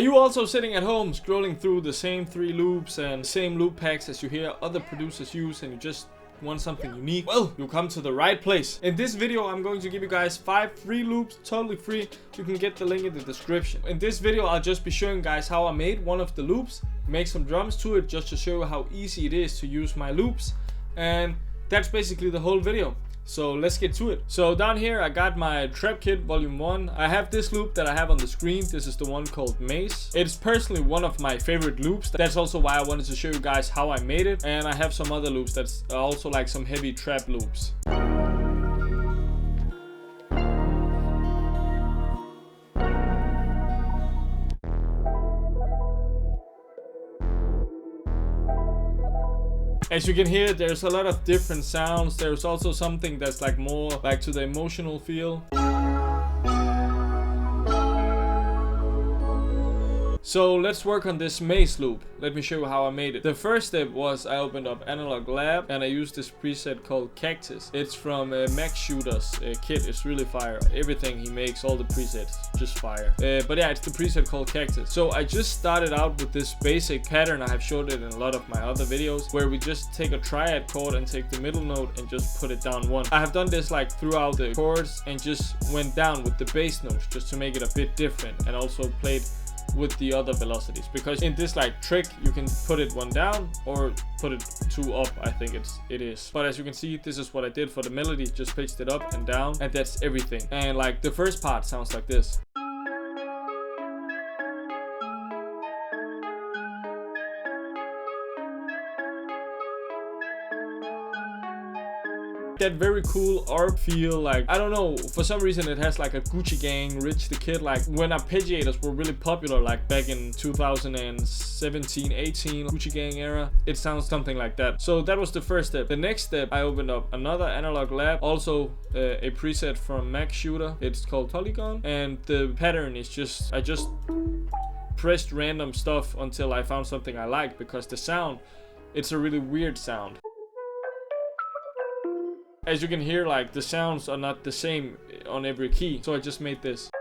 you also sitting at home scrolling through the same 3 loops and same loop packs as you hear other producers use and you just want something unique? Well, you come to the right place. In this video, I'm going to give you guys 5 free loops, totally free. You can get the link in the description. In this video, I'll just be showing you guys how I made one of the loops, make some drums to it just to show you how easy it is to use my loops. And that's basically the whole video. So let's get to it. So down here I got my Trap Kit Volume 1. I have this loop that I have on the screen. This is the one called Maze. It's personally one of my favorite loops. That's also why I wanted to show you guys how I made it. And I have some other loops that's also like some heavy trap loops. As you can hear, there's a lot of different sounds. There's also something that's like more like to the emotional feel. So let's work on this maze loop. Let me show you how I made it. The first step was I opened up Analog Lab and I used this preset called Cactus. It's from Max Shooter's kit. It's really fire. Everything he makes, all the presets, just fire. But yeah, it's the preset called Cactus. So I just started out with this basic pattern. I have showed it in a lot of my other videos where we just take a triad chord and take the middle note and just put it down 1. I have done this like throughout the chords and just went down with the bass notes just to make it a bit different, and also played with the other velocities, because in this like trick you can put it 1 down or put it 2 up. I think it is, but as you can see, this is what I did for the melody. Just pitched it up and down, and that's everything. And like the first part sounds like this. That very cool ARP feel, like I don't know, for some reason it has like a Gucci Gang, Rich the Kid, like when arpeggiators were really popular like back in 2017, 18, Gucci Gang era. It sounds something like that. So that was the first step. The next step, I opened up another Analog Lab, also a preset from Max Shooter. It's called Polygon, and the pattern is just, I just pressed random stuff until I found something I liked, because the sound, it's a really weird sound. As you can hear, like the sounds are not the same on every key, so I just made this.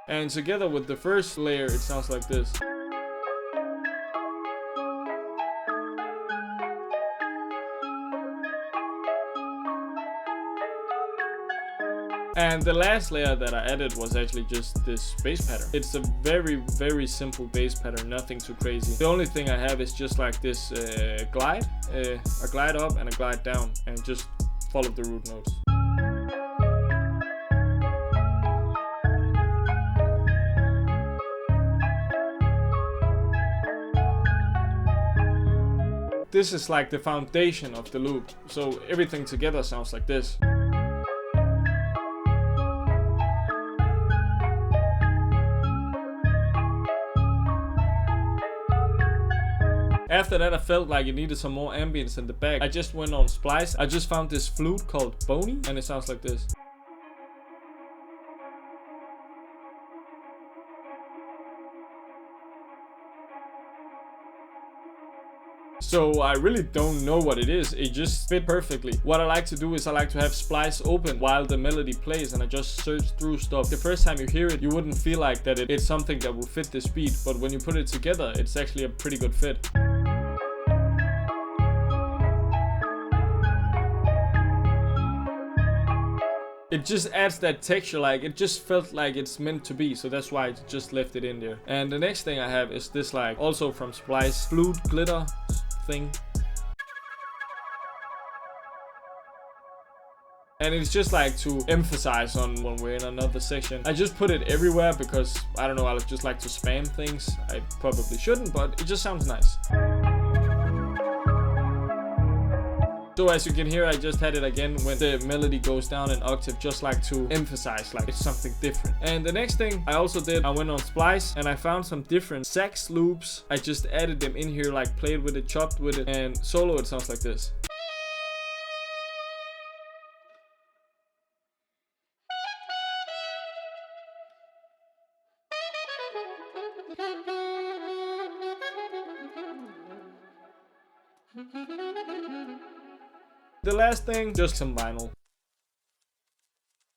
And together with the first layer, it sounds like this. And the last layer that I added was actually just this bass pattern. It's a very, very simple bass pattern, nothing too crazy. The only thing I have is just like this glide, a glide up and a glide down, and just follow the root notes. This is like the foundation of the loop, so everything together sounds like this. After that, I felt like it needed some more ambience in the back. I just went on Splice. I just found this flute called Boney, and it sounds like this. So I really don't know what it is. It just fit perfectly. What I like to do is I like to have Splice open while the melody plays, and I just search through stuff. The first time you hear it, you wouldn't feel like that it's something that will fit this beat, but when you put it together, it's actually a pretty good fit. It just adds that texture, like it just felt like it's meant to be, so that's why I just left it in there. And the next thing I have is this, like also from Splice, flute glitter thing. And it's just like to emphasize on one way in another section. I just put it everywhere because I don't know, I just like to spam things. I probably shouldn't, but it just sounds nice. So as you can hear, I just had it again when the melody goes down an octave, just like to emphasize like it's something different. And the next thing I also did, I went on Splice and I found some different sax loops. I just added them in here, like played with it, chopped with it, and solo it sounds like this. The last thing, just some vinyl.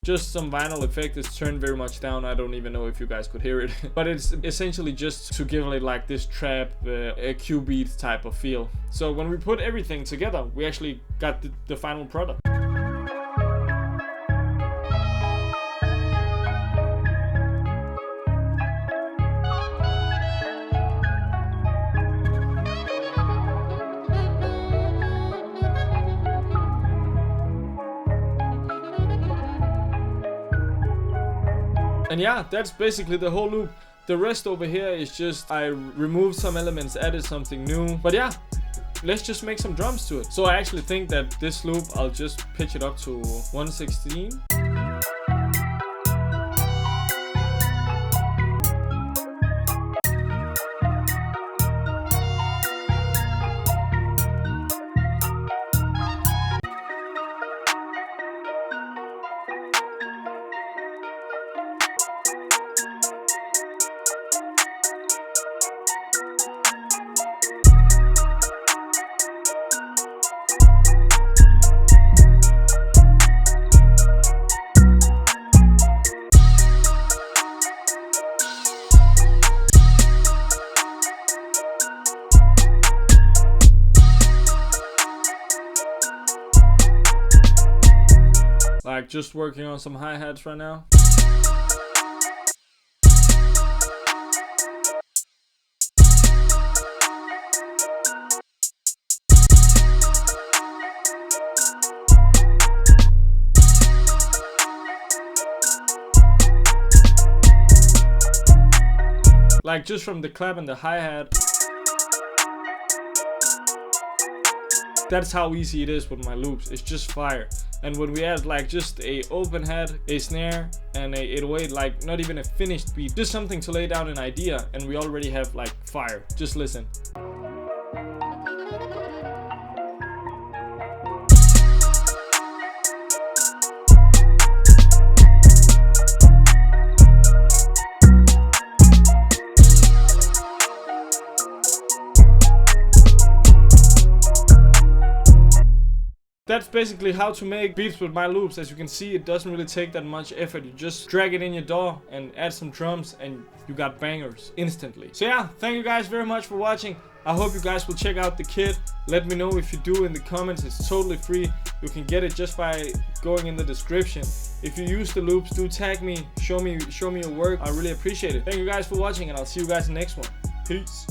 Just some vinyl effect. It's turned very much down. I don't even know if you guys could hear it. But it's essentially just to give it like this trap, a Q-beat type of feel. So when we put everything together, we actually got the final product. And yeah, that's basically the whole loop. The rest over here is just I removed some elements, added something new. But yeah, let's just make some drums to it. So I actually think that this loop, I'll just pitch it up to 116. Like just working on some hi-hats right now. Like just from the clap and the hi-hat. That's how easy it is with my loops. It's just fire. And when we add like just a open hat, a snare, and a 808, like not even a finished beat, just something to lay down an idea, and we already have like fire. Just listen. That's basically how to make beats with my loops. As you can see, it doesn't really take that much effort. You just drag it in your DAW and add some drums and you got bangers instantly. So yeah, thank you guys very much for watching. I hope you guys will check out the kit. Let me know if you do in the comments. It's totally free. You can get it just by going in the description. If you use the loops, do tag me. Show me your work. I really appreciate it. Thank you guys for watching, and I'll see you guys in the next one. Peace.